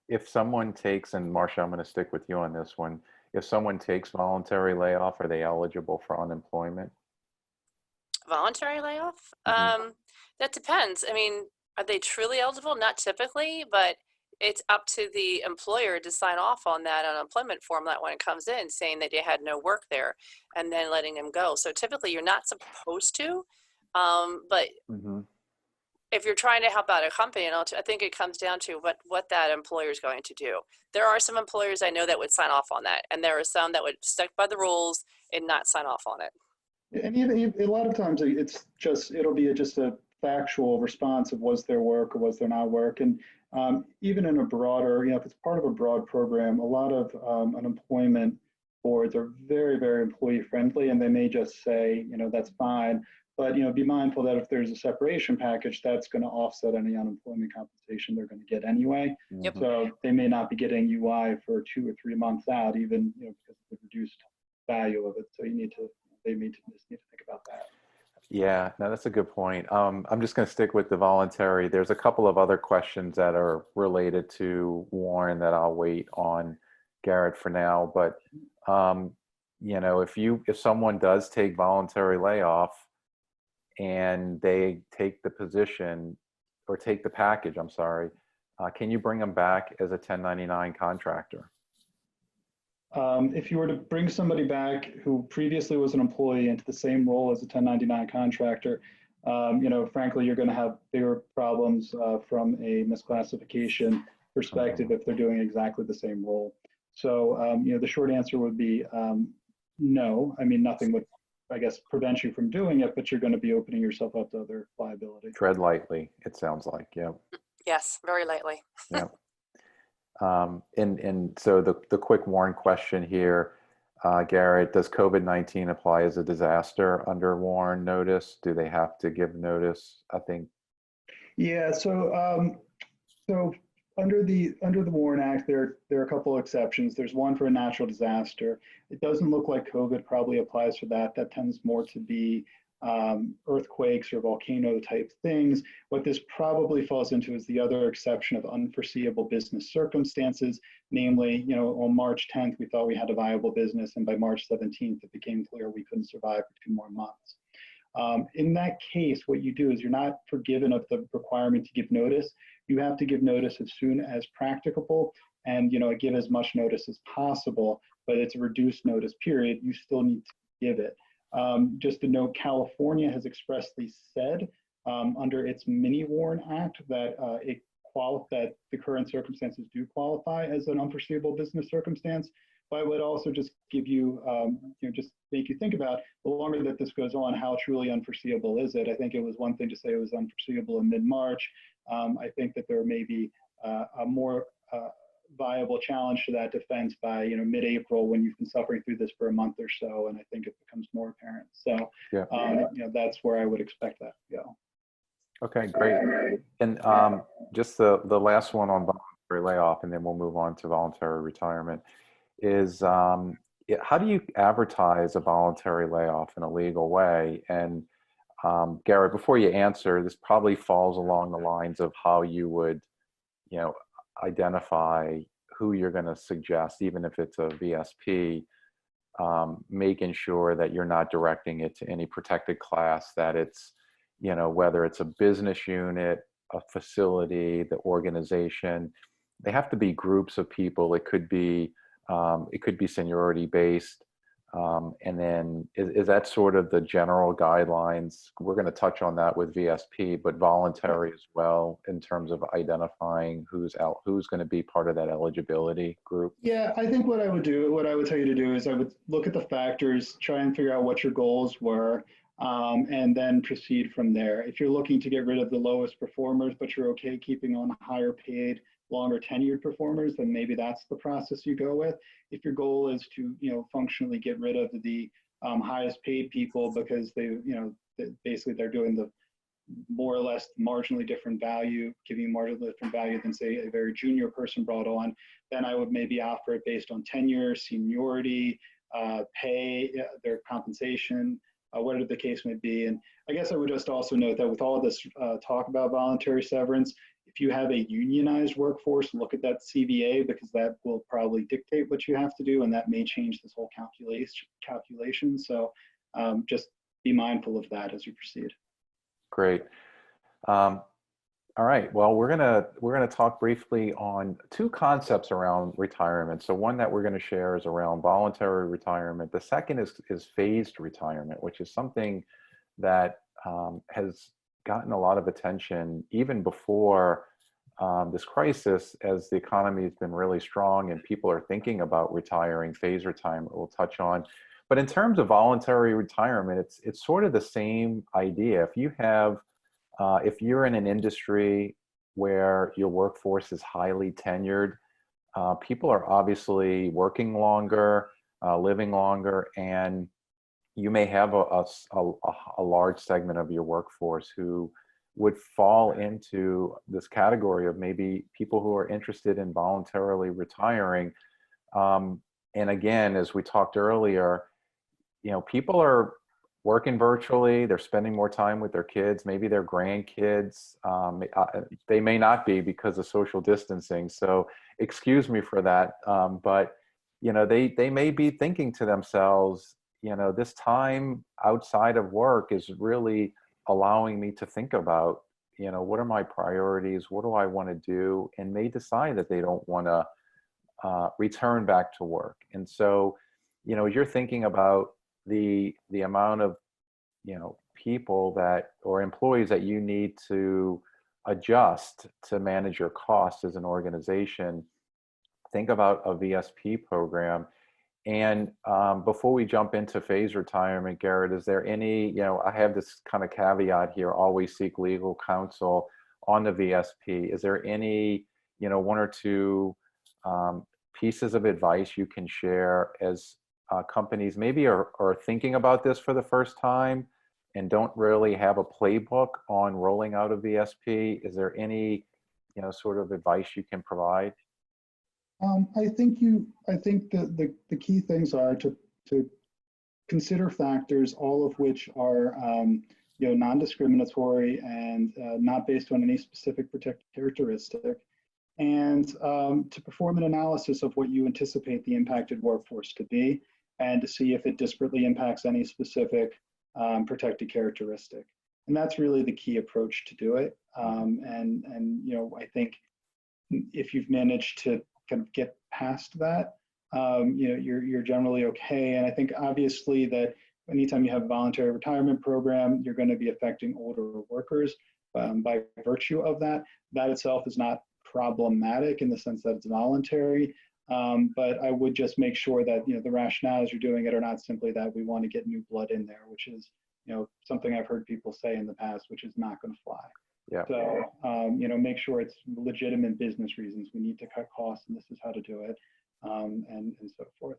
S1: If someone takes, and Marcia, I'm going to stick with you on this one. If someone takes voluntary layoff, are they eligible for unemployment?
S2: Voluntary layoff?
S1: Hmm.
S2: That depends. I mean, are they truly eligible? Not typically, but it's up to the employer to sign off on that unemployment form that when it comes in saying that you had no work there and then letting them go. So typically you're not supposed to. But
S1: Hmm.
S2: if you're trying to help out a company, and I think it comes down to what that employer is going to do. There are some employers I know that would sign off on that, and there are some that would stick by the rules and not sign off on it.
S3: And even a lot of times it'll be just a factual response of was there work or was there not work. And even in a broader, if it's part of a broad program, a lot of unemployment boards are very, very employee friendly, and they may just say, that's fine. But be mindful that if there's a separation package, that's going to offset any unemployment compensation they're going to get anyway.
S2: Yep.
S1: Hmm.
S3: So they may not be getting UI for 2 or 3 months out, even because of the reduced value of it. So they need to just need to think about that.
S1: Yeah, no, that's a good point. I'm just going to stick with the voluntary. There's a couple of other questions that are related to Warren that I'll wait on Garrett for now. But if someone does take voluntary layoff and they take the position or take the package, I'm sorry, can you bring them back as a 1099 contractor?
S3: If you were to bring somebody back who previously was an employee into the same role as a 1099 contractor, frankly, you're going to have bigger problems from a misclassification perspective if they're doing exactly the same role. So, the short answer would be no. I mean, nothing would, I guess, prevent you from doing it, but you're going to be opening yourself up to other liability.
S1: Tread lightly, it sounds like. Yeah.
S2: Yes, very lightly.
S1: Yeah. And so the quick Warren question here, Garrett, does COVID-19 apply as a disaster under Warren notice? Do they have to give notice? I think.
S3: Yeah. So under the Warren Act, there are a couple of exceptions. There's one for a natural disaster. It doesn't look like COVID probably applies for that. That tends more to be earthquakes or volcano type things. What this probably falls into is the other exception of unforeseeable business circumstances. Namely, on March 10th, we thought we had a viable business, and by March 17th, it became clear we couldn't survive for 2 more months. In that case, what you do is you're not forgiven of the requirement to give notice. You have to give notice as soon as practicable, and give as much notice as possible. But it's a reduced notice period. You still need to give it. Just to note, California has expressly said under its mini Warren Act that that the current circumstances do qualify as an unforeseeable business circumstance. But I would also just give you, just make you think about the longer that this goes on, how truly unforeseeable is it? I think it was one thing to say it was unforeseeable in mid-March. I think that there may be a more viable challenge to that defense by mid-April, when you've been suffering through this for a month or so, and I think it becomes more apparent. So
S1: Yeah.
S3: that's where I would expect that to go.
S1: Okay, great. And just the last one on voluntary layoff, and then we'll move on to voluntary retirement, is how do you advertise a voluntary layoff in a legal way? And Garrett, before you answer, this probably falls along the lines of how you would, identify who you're going to suggest, even if it's a VSP, making sure that you're not directing it to any protected class, that it's, whether it's a business unit, a facility, the organization, they have to be groups of people. It could be seniority based. And then is that sort of the general guidelines? We're going to touch on that with VSP, but voluntary as well, in terms of identifying who's going to be part of that eligibility group.
S3: Yeah, I think what I would tell you to do is I would look at the factors, try and figure out what your goals were, and then proceed from there. If you're looking to get rid of the lowest performers, but you're okay keeping on higher paid, longer tenured performers, then maybe that's the process you go with. If your goal is to, functionally get rid of the highest paid people because basically they're doing the more or less marginally different value, giving marginally different value than, say, a very junior person brought on, then I would maybe offer it based on tenure, seniority, pay, their compensation, whatever the case may be. And I guess I would just also note that with all this talk about voluntary severance, if you have a unionized workforce, look at that CBA, because that will probably dictate what you have to do, and that may change this whole calculation. So just be mindful of that as you proceed.
S1: Great. All right. Well, we're gonna talk briefly on two concepts around retirement. So one that we're going to share is around voluntary retirement. The second is phased retirement, which is something that has gotten a lot of attention even before this crisis, as the economy has been really strong and people are thinking about retiring. Phased retirement we'll touch on. But in terms of voluntary retirement, it's sort of the same idea. If you're in an industry where your workforce is highly tenured, people are obviously working longer, living longer, and you may have a large segment of your workforce who would fall into this category of maybe people who are interested in voluntarily retiring. And again, as we talked earlier, people are working virtually, they're spending more time with their kids, maybe their grandkids. They may not be because of social distancing, so excuse me for that. But they may be thinking to themselves, this time outside of work is really allowing me to think about, what are my priorities? What do I want to do? And may decide that they don't want to return back to work. And so, as you're thinking about the amount of people or employees that you need to adjust to manage your costs as an organization, think about a VSP program. And before we jump into phased retirement, Garrett, is there any, I have this kind of caveat here, always seek legal counsel on the VSP. Is there any, one or two pieces of advice you can share as companies maybe are thinking about this for the first time and don't really have a playbook on rolling out a VSP? Is there any, sort of advice you can provide?
S3: I think the key things are to consider factors, all of which are non-discriminatory and not based on any specific protected characteristic, and to perform an analysis of what you anticipate the impacted workforce to be, and to see if it disparately impacts any specific protected characteristic. And that's really the key approach to do it. I think if you've managed to kind of get past that, you're generally okay. And I think obviously that anytime you have a voluntary retirement program, you're going to be affecting older workers by virtue of that. That itself is not problematic in the sense that it's voluntary. But I would just make sure that the rationales you're doing it are not simply that we want to get new blood in there, which is something I've heard people say in the past, which is not going to fly.
S1: Yeah.
S3: So make sure it's legitimate business reasons. We need to cut costs, and this is how to do it, and so forth.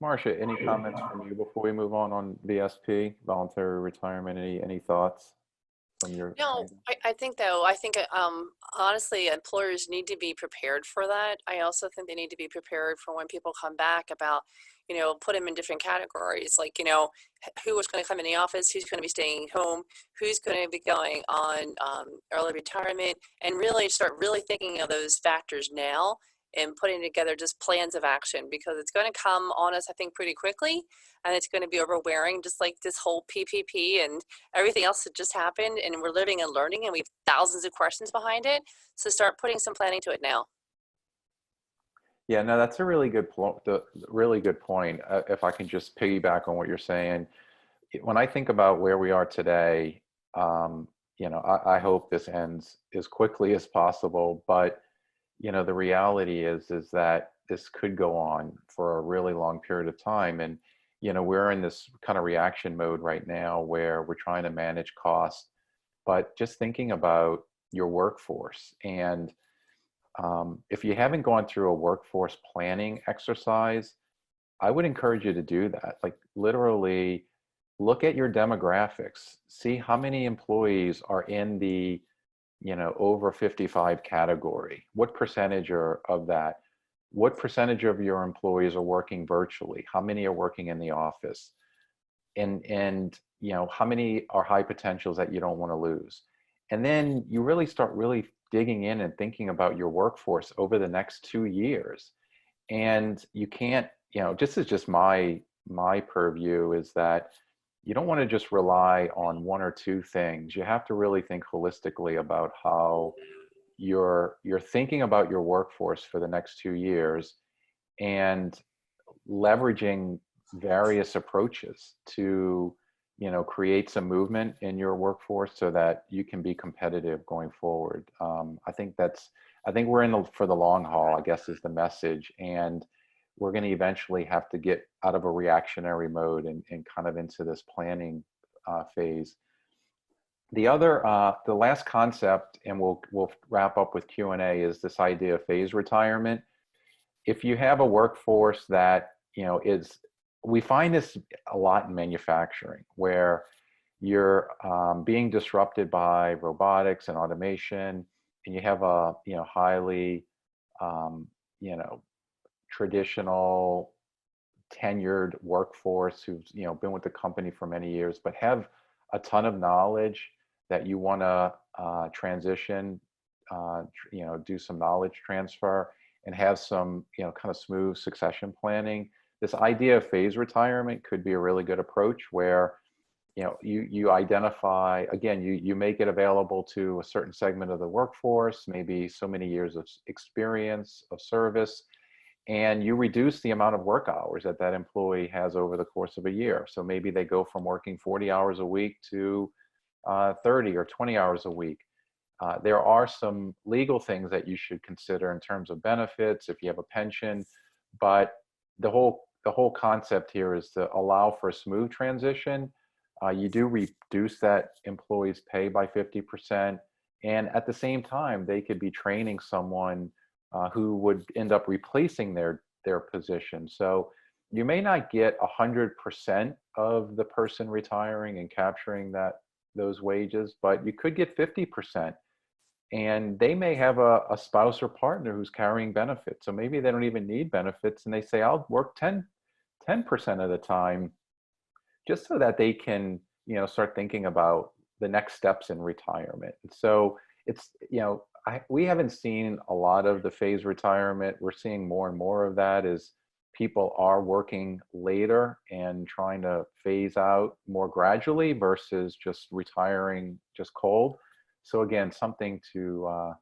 S1: Marcia, any comments from you before we move on VSP, voluntary retirement? Any thoughts from your?
S2: No, I think honestly, employers need to be prepared for that. I also think they need to be prepared for when people come back about, put them in different categories, like, who is going to come in the office, who's going to be staying home, who's going to be going on early retirement, and really start really thinking of those factors now and putting together just plans of action, because it's going to come on us, I think, pretty quickly, and it's going to be overbearing, just like this whole PPP and everything else that just happened, and we're living and learning, and we have thousands of questions behind it. So start putting some planning to it now.
S1: Yeah, no, that's a really good point. If I can just piggyback on what you're saying, when I think about where we are today, I hope this ends as quickly as possible. But the reality is that this could go on for a really long period of time, and we're in this kind of reaction mode right now where we're trying to manage costs, but just thinking about your workforce. And if you haven't gone through a workforce planning exercise, I would encourage you to do that. Like, literally look at your demographics, see how many employees are in the over 55 category, what percentage are of that, what percentage of your employees are working virtually? How many are working in the office? And you know, how many are high potentials that you don't want to lose? And then you really start really digging in and thinking about your workforce over the next 2 years. And you can't, you know, this is just my purview, is that you don't want to just rely on one or two things. You have to really think holistically about how you're thinking about your workforce for the next 2 years, and leveraging various approaches to, you know, create some movement in your workforce so that you can be competitive going forward. I think we're in for the long haul, I guess, is the message. And we're going to eventually have to get out of a reactionary mode and kind of into this planning phase. The last concept, and we'll wrap up with Q&A, is this idea of phase retirement. If you have a workforce that, you know, we find this a lot in manufacturing, where you're being disrupted by robotics and automation, and you have a, you know, highly, you know, traditional tenured workforce who's, you know, been with the company for many years, but have a ton of knowledge that you want to transition, you know, do some knowledge transfer and have some, you know, kind of smooth succession planning. This idea of phase retirement could be a really good approach, where, you know, you identify, again, you make it available to a certain segment of the workforce, maybe so many years of experience of service, and you reduce the amount of work hours that that employee has over the course of a year. So maybe they go from working 40 hours a week to 30 or 20 hours a week. There are some legal things that you should consider in terms of benefits if you have a pension, but the whole concept here is to allow for a smooth transition. You do reduce that employee's pay by 50%, and at the same time, they could be training someone who would end up replacing their position. So you may not get 100% of the person retiring and capturing those wages, but you could get 50%. And they may have a spouse or partner who's carrying benefits. So maybe they don't even need benefits, and they say, I'll work 10% of the time, just so that they can, you know, start thinking about the next steps in retirement. And so it's, you know, we haven't seen a lot of the phase retirement. We're seeing more and more of that as people are working later and trying to phase out more gradually versus just retiring just cold. So again, something to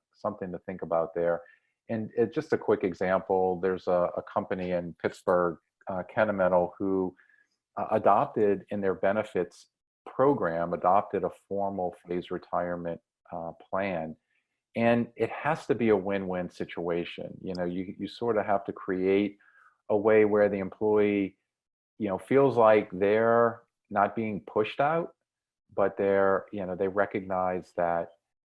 S1: think about there. And just a quick example, there's a company in Pittsburgh, Kennametal, who adopted in their benefits program, adopted a formal phase retirement plan. And it has to be a win-win situation. You know, you sort of have to create a way where the employee, you know, feels like they're not being pushed out, but they're, you know, they recognize that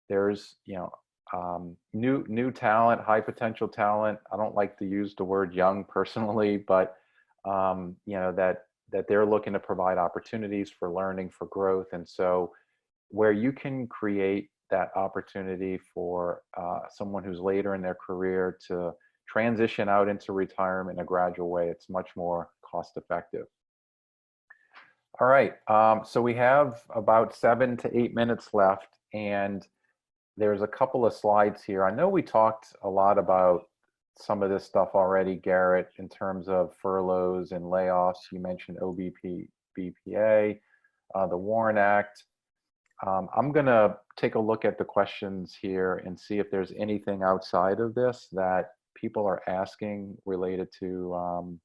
S1: there's, you know, new talent, high potential talent. I don't like to use the word young personally, but you know, that they're looking to provide opportunities for learning, for growth. And so where you can create that opportunity for someone who's later in their career to transition out into retirement in a gradual way, it's much more cost effective. All right, so we have about 7 to 8 minutes left, and there's a couple of slides here. I know we talked a lot about some of this stuff already, Garrett, in terms of furloughs and layoffs. You mentioned OBP, BPA, the Warren Act. I'm going to take a look at the questions here and see if there's anything outside of this that people are asking related to,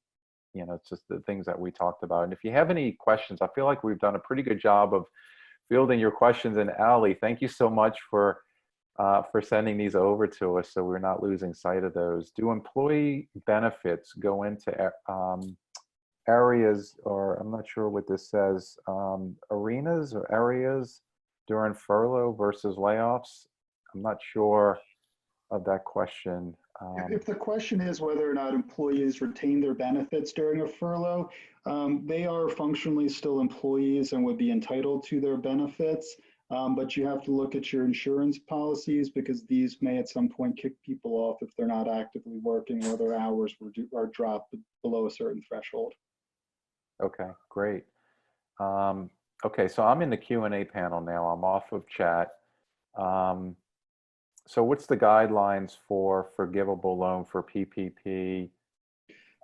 S1: you know, it's just the things that we talked about. And if you have any questions, I feel like we've done a pretty good job of fielding your questions. And Ali, thank you so much for sending these over to us, so we're not losing sight of those. Do employee benefits go into areas, or I'm not sure what this says, arenas or areas during furlough versus layoffs? I'm not sure of that question.
S3: If the question is whether or not employees retain their benefits during a furlough, they are functionally still employees and would be entitled to their benefits. But you have to look at your insurance policies because these may at some point kick people off if they're not actively working or their hours are dropped below a certain threshold.
S1: Okay, great. Okay, so I'm in the Q&A panel now. I'm off of chat. So what's the guidelines for forgivable loan for PPP?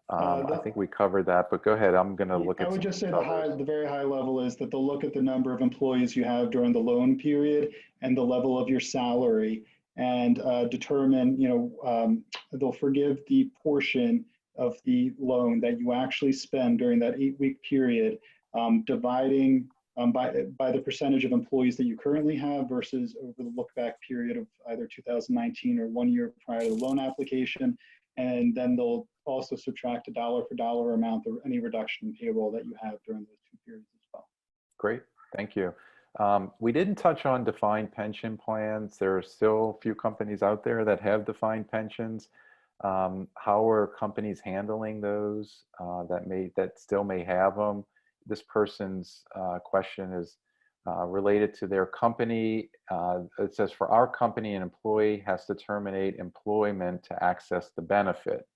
S1: I think we covered that, but go ahead. I'm going to look
S3: I
S1: at
S3: would
S1: some
S3: just say
S1: others.
S3: the very high level is that they'll look at the number of employees you have during the loan period and the level of your salary and determine, they'll forgive the portion of the loan that you actually spend during that 8-week period, dividing by the percentage of employees that you currently have versus over the look back period of either 2019 or 1 year prior to the loan application. And then they'll also subtract a dollar for dollar amount of any reduction in payroll that you have during those 2 periods as well.
S1: Great, thank you. We didn't touch on defined pension plans. There are still a few companies out there that have defined pensions. How are companies handling those that still may have them? This person's question is related to their company. It says, for our company, an employee has to terminate employment to access the benefit.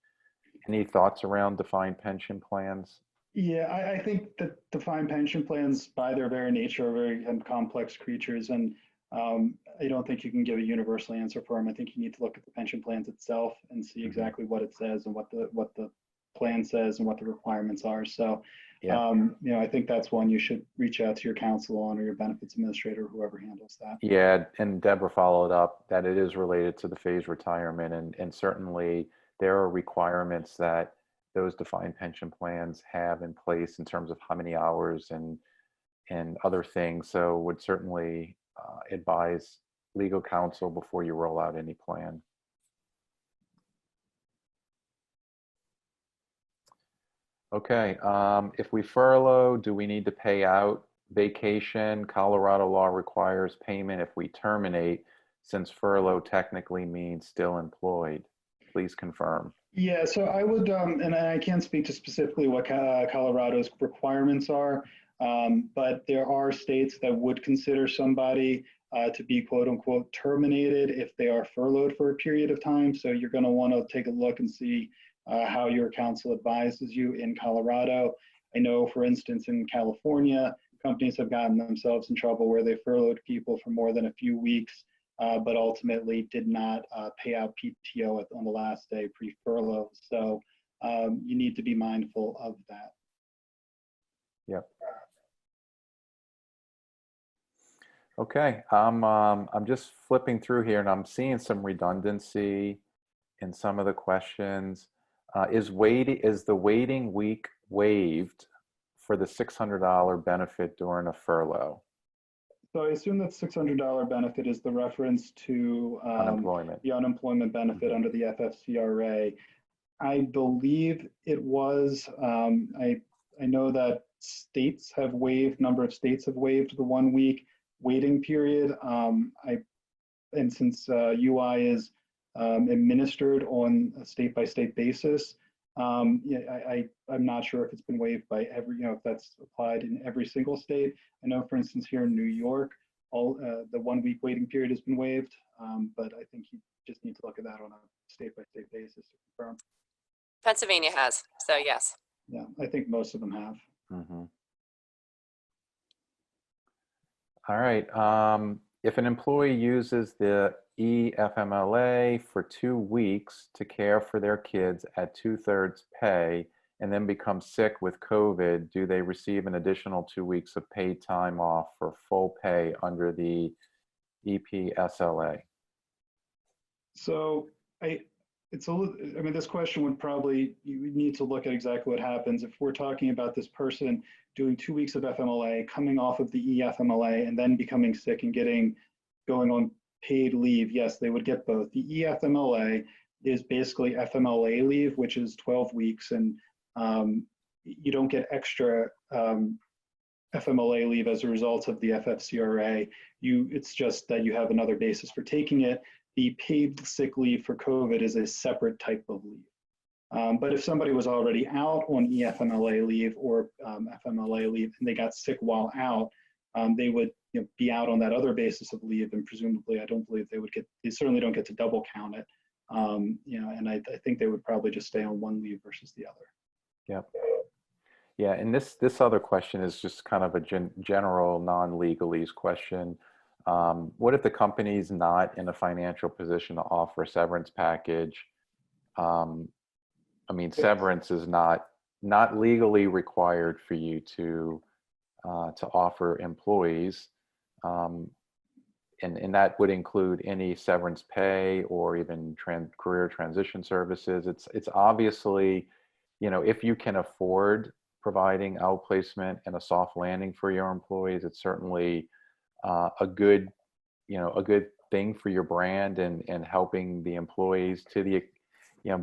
S1: Any thoughts around defined pension plans?
S3: Yeah, I think that defined pension plans, by their very nature, are very complex creatures, and I don't think you can give a universal answer for them. I think you need to look at the pension plans itself and see exactly what it says and what the plan says and what the requirements are. So,
S1: Yeah.
S3: I think that's one you should reach out to your counsel on or your benefits administrator, whoever handles that.
S1: Yeah, and Deborah followed up that it is related to the phased retirement, and certainly there are requirements that those defined pension plans have in place in terms of how many hours and other things. So would certainly advise legal counsel before you roll out any plan. Okay, if we furlough, do we need to pay out vacation? Colorado law requires payment if we terminate, since furlough technically means still employed. Please confirm.
S3: Yeah, so I would, and I can't speak to specifically what Colorado's requirements are, but there are states that would consider somebody to be quote unquote terminated if they are furloughed for a period of time. So you're going to want to take a look and see how your counsel advises you in Colorado. I know, for instance, in California, companies have gotten themselves in trouble where they furloughed people for more than a few weeks, but ultimately did not pay out PTO on the last day pre-furlough. So you need to be mindful of that.
S1: Yep. Okay, I'm just flipping through here and I'm seeing some redundancy in some of the questions. Is the waiting week waived for the $600 benefit during a furlough?
S3: So I assume that $600 benefit is the reference to
S1: Unemployment.
S3: the unemployment benefit under the FFCRA. I believe it was. I know that number of states have waived the 1 week waiting period. And since UI is administered on a state-by-state basis, yeah, I'm not sure if it's been waived by if that's applied in every single state. I know, for instance, here in New York, all the 1 week waiting period has been waived, but I think you just need to look at that on a state-by-state basis to confirm.
S2: Pennsylvania has, so yes.
S3: Yeah, I think most of them have.
S1: Mm-hmm. All right. If an employee uses the EFMLA for 2 weeks to care for their kids at 2/3 pay and then becomes sick with COVID, do they receive an additional 2 weeks of paid time off for full pay under the EPSLA?
S3: So this question would probably, you would need to look at exactly what happens. If we're talking about this person doing 2 weeks of FMLA, coming off of the EFMLA, and then becoming sick and going on paid leave, yes, they would get both. The EFMLA is basically FMLA leave, which is 12 weeks, and you don't get extra FMLA leave as a result of the FFCRA. It's just that you have another basis for taking it. The paid sick leave for COVID is a separate type of leave. But if somebody was already out on EFMLA leave or FMLA leave and they got sick while out, they would be out on that other basis of leave, and presumably I don't believe they certainly don't get to double count it. And I think they would probably just stay on one leave versus the other.
S1: Yeah. Yeah, and this other question is just kind of a general non-legalese question. What if the company's not in a financial position to offer a severance package? I mean, severance is not legally required for you to offer employees, and that would include any severance pay or even career transition services. It's obviously, if you can afford providing outplacement and a soft landing for your employees, it's certainly a good thing for your brand and helping the employees to the,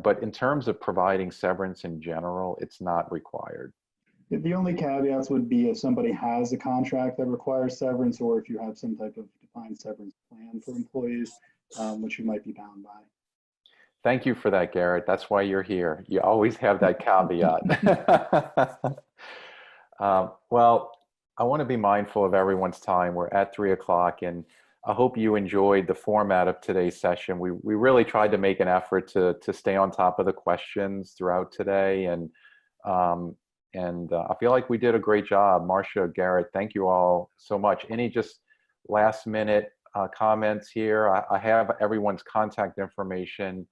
S1: but in terms of providing severance in general, it's not required.
S3: The only caveats would be if somebody has a contract that requires severance, or if you have some type of defined severance plan for employees, which you might be bound by.
S1: Thank you for that, Garrett. That's why you're here. You always have that caveat. Well, I want to be mindful of everyone's time. We're at 3 o'clock, and I hope you enjoyed the format of today's session. We really tried to make an effort to stay on top of the questions throughout today, and I feel like we did a great job. Marcia, Garrett, thank you all so much. Any just last minute comments here? I have everyone's contact information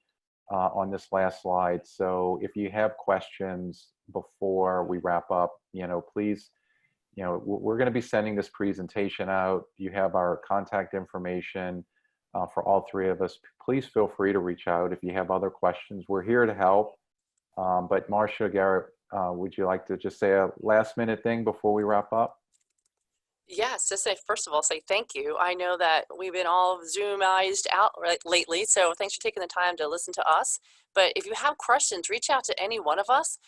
S1: on this last slide. So if you have questions before we wrap up, please, we're going to be sending this presentation out. You have our contact information for all three of us. Please feel free to reach out if you have other questions. We're here to help. But Marcia, Garrett, would you like to just say a last minute thing before we wrap up?
S2: Yes, just say, first of all, say thank you. I know that we've been all Zoomized out lately, so thanks for taking the time to listen to us. But if you have questions, reach out to any one of us.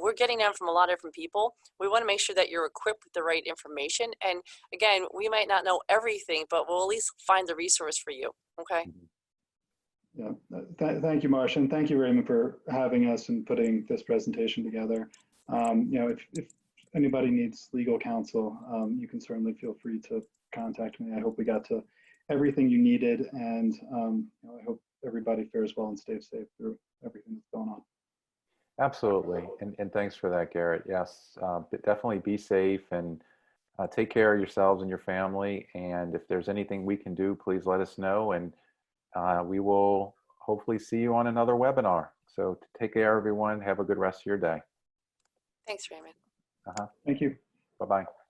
S2: We're getting them from a lot of different people. We want to make sure that you're equipped with the right information. And again, we might not know everything, but we'll at least find the resource for you. Okay?
S3: Yeah, thank you, Marcia, and thank you, Raymond, for having us and putting this presentation together. If anybody needs legal counsel, you can certainly feel free to contact me. I hope we got to everything you needed, and I hope everybody fares well and stays safe through everything that's going on.
S1: Absolutely, and thanks for that, Garrett. Yes, but definitely be safe and take care of yourselves and your family. And if there's anything we can do, please let us know, and we will hopefully see you on another webinar. So take care, everyone. Have a good rest of your day.
S2: Thanks, Raymond.
S3: Thank you.
S1: Bye-bye.